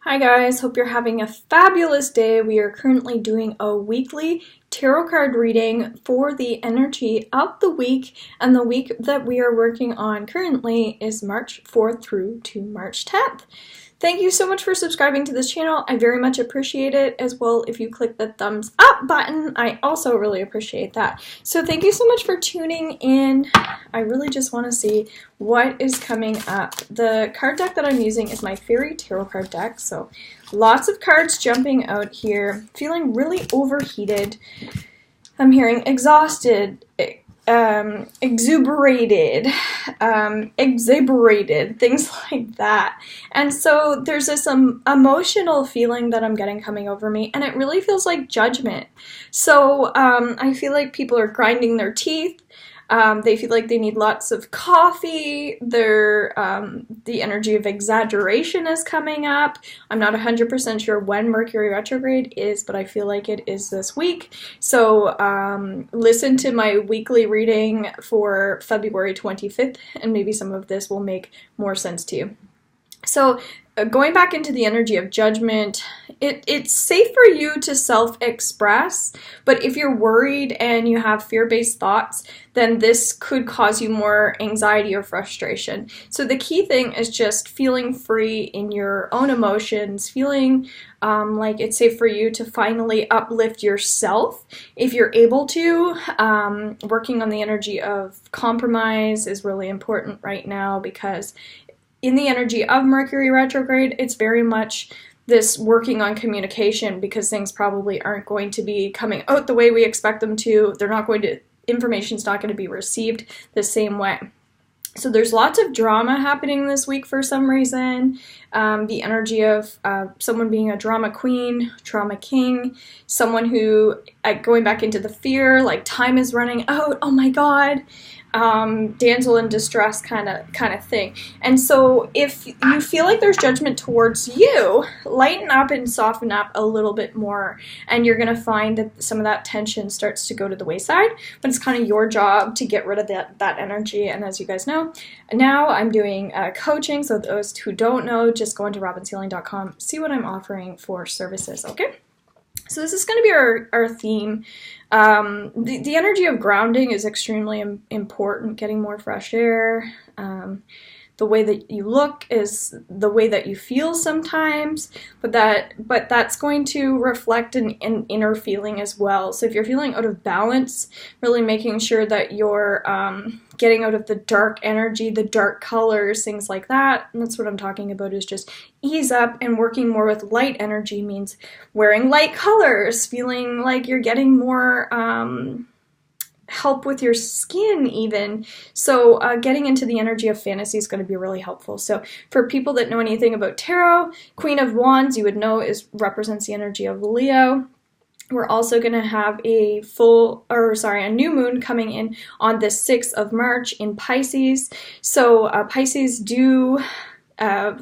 Hi guys, hope you're having a fabulous day. We are currently doing a weekly tarot card reading for the energy of the week, and the week that we are working on currently is March 4th through to March 10th. Thank you so much for subscribing to this channel. I very much appreciate it. As well, if you click the thumbs up button, I also really appreciate that. So thank you so much for tuning in. I really just want to see what is coming up. The card deck that I'm using is my Fairy Tarot card deck, so lots of cards jumping out here. Feeling really overheated. I'm hearing exhausted, exuberated, things like that. And so there's this emotional feeling that I'm getting coming over me, and it really feels like judgment. So I feel like people are grinding their teeth. They feel like they need lots of coffee. The energy of exaggeration is coming up. I'm not 100% sure when Mercury retrograde is, but I feel like it is this week. So listen to my weekly reading for February 25th, and maybe some of this will make more sense to you. So going back into the energy of judgment, it's safe for you to self-express, but if you're worried and you have fear-based thoughts, then this could cause you more anxiety or frustration. So the key thing is just feeling free in your own emotions, feeling like it's safe for you to finally uplift yourself if you're able to. Working on the energy of compromise is really important right now, because in the energy of Mercury retrograde, it's very much this working on communication, because things probably aren't going to be coming out the way we expect them to. Information's not going to be received the same way. So there's lots of drama happening this week for some reason. The energy of someone being a drama queen, drama king, someone who, going back into the fear, like time is running out, oh my god, damsel in distress kind of thing. And so if you feel like there's judgment towards you, lighten up and soften up a little bit more, and you're going to find that some of that tension starts to go to the wayside. But it's kind of your job to get rid of that energy. And as you guys know, now I'm doing coaching, so those who don't know, just go into robinshealing.com, see what I'm offering for services, okay? So this is going to be our theme. The energy of grounding is extremely important, getting more fresh air. The way that you look is the way that you feel sometimes, but that's going to reflect an inner feeling as well. So if you're feeling out of balance, really making sure that you're getting out of the dark energy, the dark colors, things like that. And that's what I'm talking about, is just ease up, and working more with light energy means wearing light colors, feeling like you're getting more help with your skin even. So getting into the energy of fantasy is going to be really helpful. So for people that know anything about tarot, Queen of Wands, you would know, represents the energy of Leo. We're also going to have a new moon coming in on the 6th of March in Pisces. So Pisces do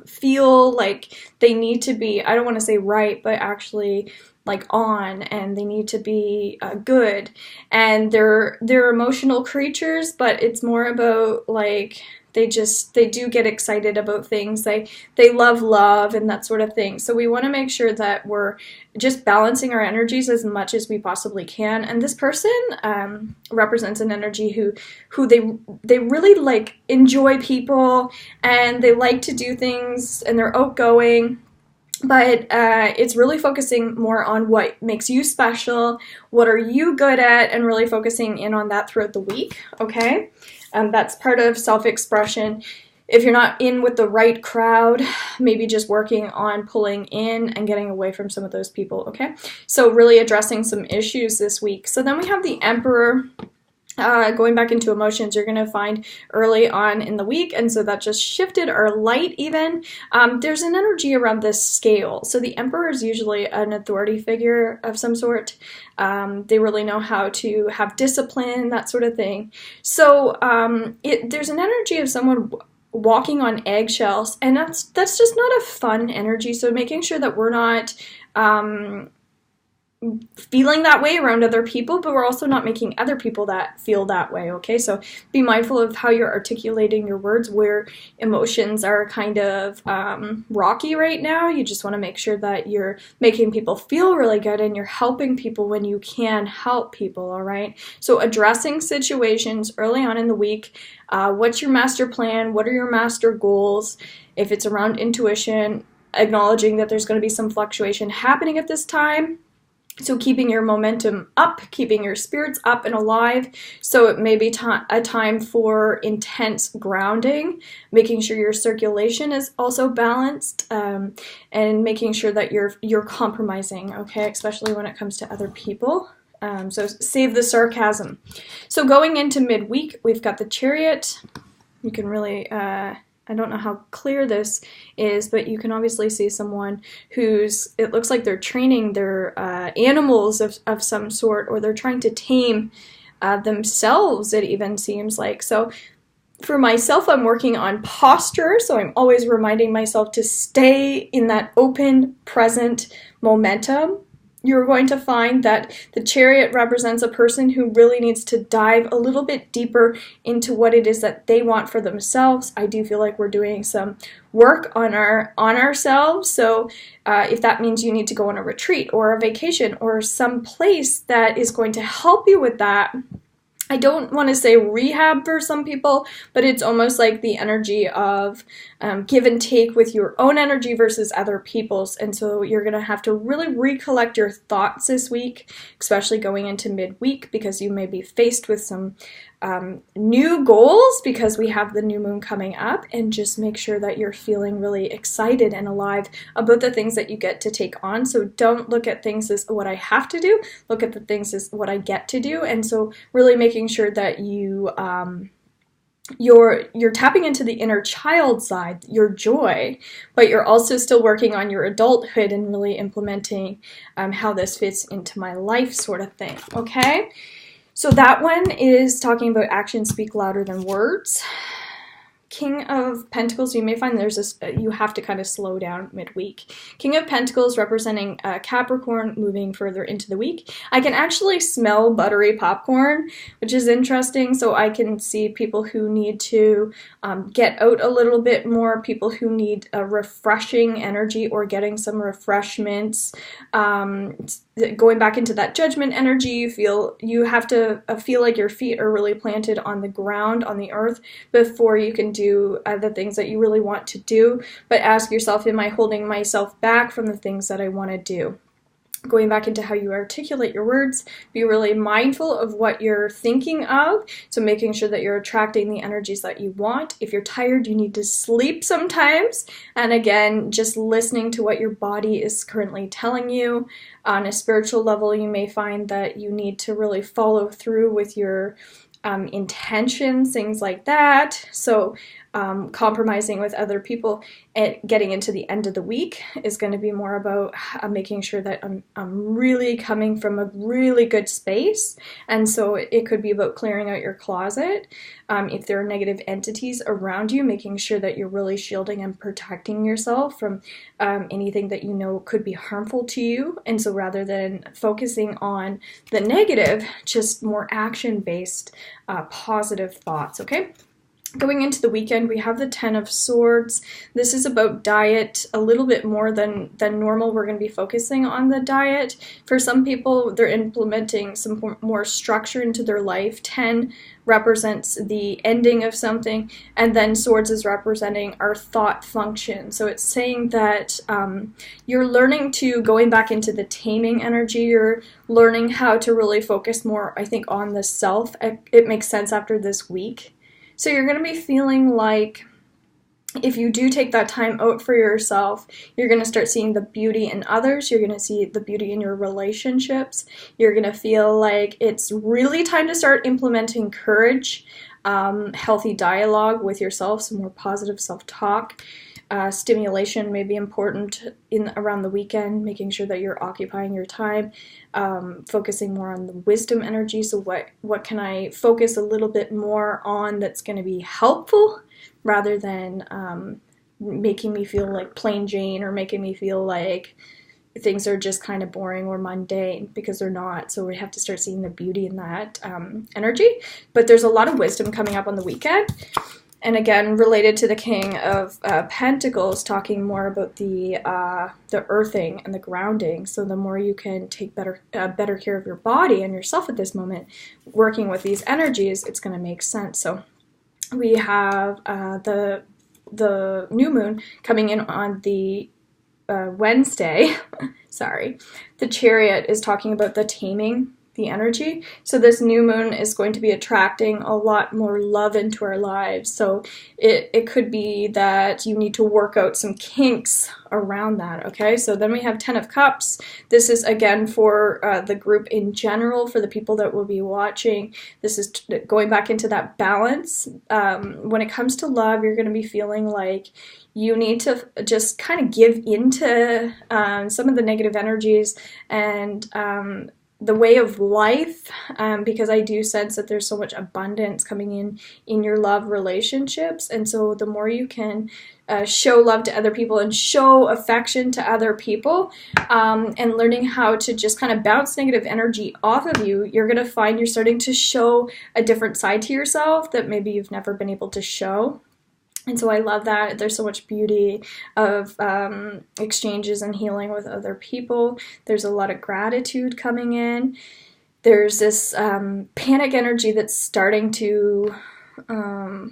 feel like they need to be, I don't want to say right, but actually like on, and they need to be good, and they're emotional creatures, but it's more about like they do get excited about things. They love and that sort of thing. So we want to make sure that we're just balancing our energies as much as we possibly can. And this person represents an energy who they really like enjoy people, and they like to do things, and they're outgoing. But it's really focusing more on what makes you special, what are you good at, and really focusing in on that throughout the week, okay? That's part of self-expression. If you're not in with the right crowd, maybe just working on pulling in and getting away from some of those people, okay? So really addressing some issues this week. So then we have the Emperor. Going back into emotions, you're going to find early on in the week, and so that just shifted our light even. There's an energy around this scale. So the Emperor is usually an authority figure of some sort. They really know how to have discipline, that sort of thing. So there's an energy of someone walking on eggshells, and that's just not a fun energy. So making sure that we're not feeling that way around other people, but we're also not making other people that feel that way, okay? So be mindful of how you're articulating your words, where emotions are kind of rocky right now. You just want to make sure that you're making people feel really good and you're helping people when you can help people, all right? So addressing situations early on in the week. What's your master plan? What are your master goals? If it's around intuition, acknowledging that there's going to be some fluctuation happening at this time. So keeping your momentum up, keeping your spirits up and alive. So it may be a time for intense grounding, making sure your circulation is also balanced, and making sure that you're compromising, okay, especially when it comes to other people. So save the sarcasm. So going into midweek, we've got the Chariot. You can really... I don't know how clear this is, but you can obviously see someone who's, it looks like they're training their animals of some sort, or they're trying to tame themselves, it even seems like. So for myself, I'm working on posture, so I'm always reminding myself to stay in that open, present momentum. You're going to find that the Chariot represents a person who really needs to dive a little bit deeper into what it is that they want for themselves. I do feel like we're doing some work on ourselves. So if that means you need to go on a retreat or a vacation or some place that is going to help you with that, I don't want to say rehab for some people, but it's almost like the energy of give and take with your own energy versus other people's. And so you're going to have to really recollect your thoughts this week, especially going into midweek, because you may be faced with some new goals because we have the new moon coming up, and just make sure that you're feeling really excited and alive about the things that you get to take on. So don't look at things as what I have to do, look at the things as what I get to do. And so really making sure that you're tapping into the inner child side, your joy, but you're also still working on your adulthood and really implementing how this fits into my life sort of thing, okay? So that one is talking about actions speak louder than words. King of Pentacles, you may find there's this, you have to kind of slow down midweek. King of Pentacles representing Capricorn, moving further into the week. I can actually smell buttery popcorn, which is interesting. So I can see people who need to get out a little bit more, people who need a refreshing energy or getting some refreshments. Going back into that judgment energy, you have to feel like your feet are really planted on the ground, on the earth, before you can do the things that you really want to do. But ask yourself, am I holding myself back from the things that I want to do? Going back into how you articulate your words, be really mindful of what you're thinking of, so making sure that you're attracting the energies that you want. If you're tired, you need to sleep sometimes, and again, just listening to what your body is currently telling you. On a spiritual level, you may find that you need to really follow through with your intentions, things like that. So compromising with other people and getting into the end of the week is going to be more about making sure that I'm really coming from a really good space. And so it could be about clearing out your closet. If there are negative entities around you, making sure that you're really shielding and protecting yourself from anything that you know could be harmful to you. And so rather than focusing on the negative, just more action-based, positive thoughts, okay? Going into the weekend, we have the Ten of Swords. This is about diet a little bit more than normal. We're going to be focusing on the diet. For some people, they're implementing some more structure into their life. 10 represents the ending of something, and then Swords is representing our thought function. So it's saying that you're learning to, going back into the taming energy, you're learning how to really focus more, I think, on the self. It makes sense after this week. So you're going to be feeling like if you do take that time out for yourself, you're going to start seeing the beauty in others. You're going to see the beauty in your relationships. You're going to feel like it's really time to start implementing courage, healthy dialogue with yourself, some more positive self-talk. Stimulation may be important around the weekend, making sure that you're occupying your time, focusing more on the wisdom energy. So what can I focus a little bit more on that's going to be helpful, rather than making me feel like plain Jane, or making me feel like things are just kind of boring or mundane, because they're not. So we have to start seeing the beauty in that energy. But there's a lot of wisdom coming up on the weekend. And again, related to the King of Pentacles, talking more about the earthing and the grounding. So the more you can take better care of your body and yourself at this moment, working with these energies, it's going to make sense. So we have the new moon coming in on the Wednesday. Sorry. The Chariot is talking about the taming the energy. So this new moon is going to be attracting a lot more love into our lives. So it could be that you need to work out some kinks around that, okay? So then we have 10 of Cups. This is, again, for the group in general, for the people that will be watching. This is going back into that balance. When it comes to love, you're going to be feeling like you need to just kind of give into some of the negative energies and the way of life, because I do sense that there's so much abundance coming in your love relationships. And so the more you can show love to other people and show affection to other people, and learning how to just kind of bounce negative energy off of you, you're going to find you're starting to show a different side to yourself that maybe you've never been able to show. And so I love that. There's so much beauty of exchanges and healing with other people. There's a lot of gratitude coming in. There's this panic energy that's starting to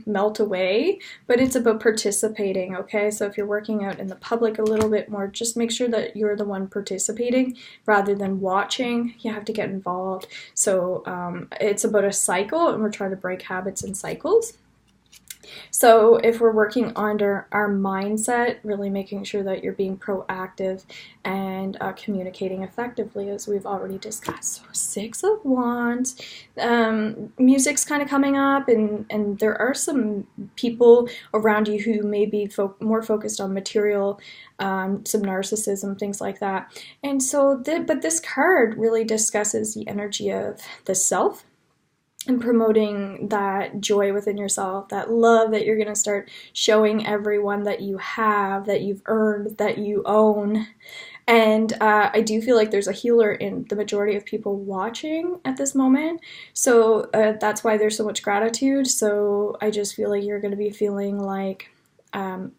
melt away, but it's about participating, okay? So if you're working out in the public a little bit more, just make sure that you're the one participating rather than watching. You have to get involved. So it's about a cycle, and we're trying to break habits and cycles. So if we're working on our mindset, really making sure that you're being proactive and communicating effectively, as we've already discussed. So 6 of Wands, music's kind of coming up, and there are some people around you who may be more focused on material, some narcissism, things like that. And so, but this card really discusses the energy of the self, and promoting that joy within yourself, that love that you're going to start showing everyone that you have, that you've earned, that you own. And I do feel like there's a healer in the majority of people watching at this moment. So that's why there's so much gratitude. So I just feel like you're going to be feeling like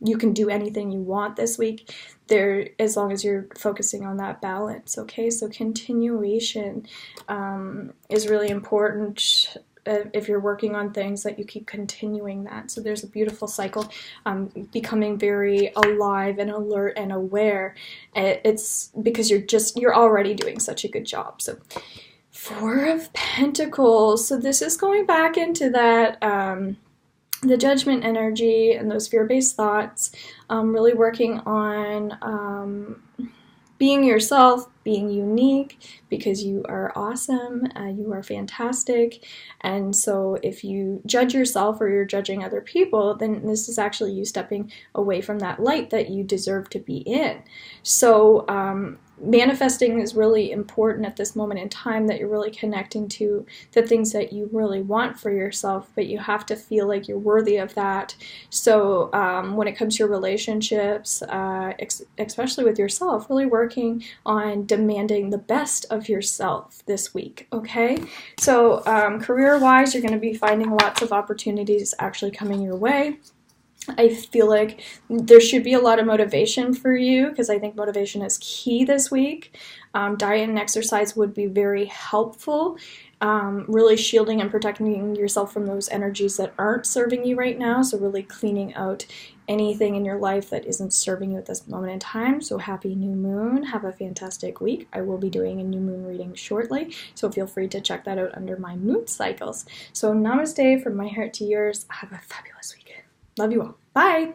you can do anything you want this week, there, as long as you're focusing on that balance, okay? So continuation is really important. If you're working on things, that you keep continuing that. So there's a beautiful cycle, becoming very alive and alert and aware. It's because you're already doing such a good job. So 4 of Pentacles. So this is going back into that the judgment energy and those fear-based thoughts, really working on being yourself, being unique, because you are awesome, you are fantastic. And so if you judge yourself or you're judging other people, then this is actually you stepping away from that light that you deserve to be in. So manifesting is really important at this moment in time, that you're really connecting to the things that you really want for yourself, but you have to feel like you're worthy of that. So when it comes to your relationships, especially with yourself, really working on demanding the best of yourself this week, okay? So career-wise, you're going to be finding lots of opportunities actually coming your way. I feel like there should be a lot of motivation for you, because I think motivation is key this week. Diet and exercise would be very helpful, really shielding and protecting yourself from those energies that aren't serving you right now. So really cleaning out anything in your life that isn't serving you at this moment in time. So happy new moon. Have a fantastic week. I will be doing a new moon reading shortly, so feel free to check that out under my moon cycles. So namaste from my heart to yours. Have a fabulous week. Love you all. Bye.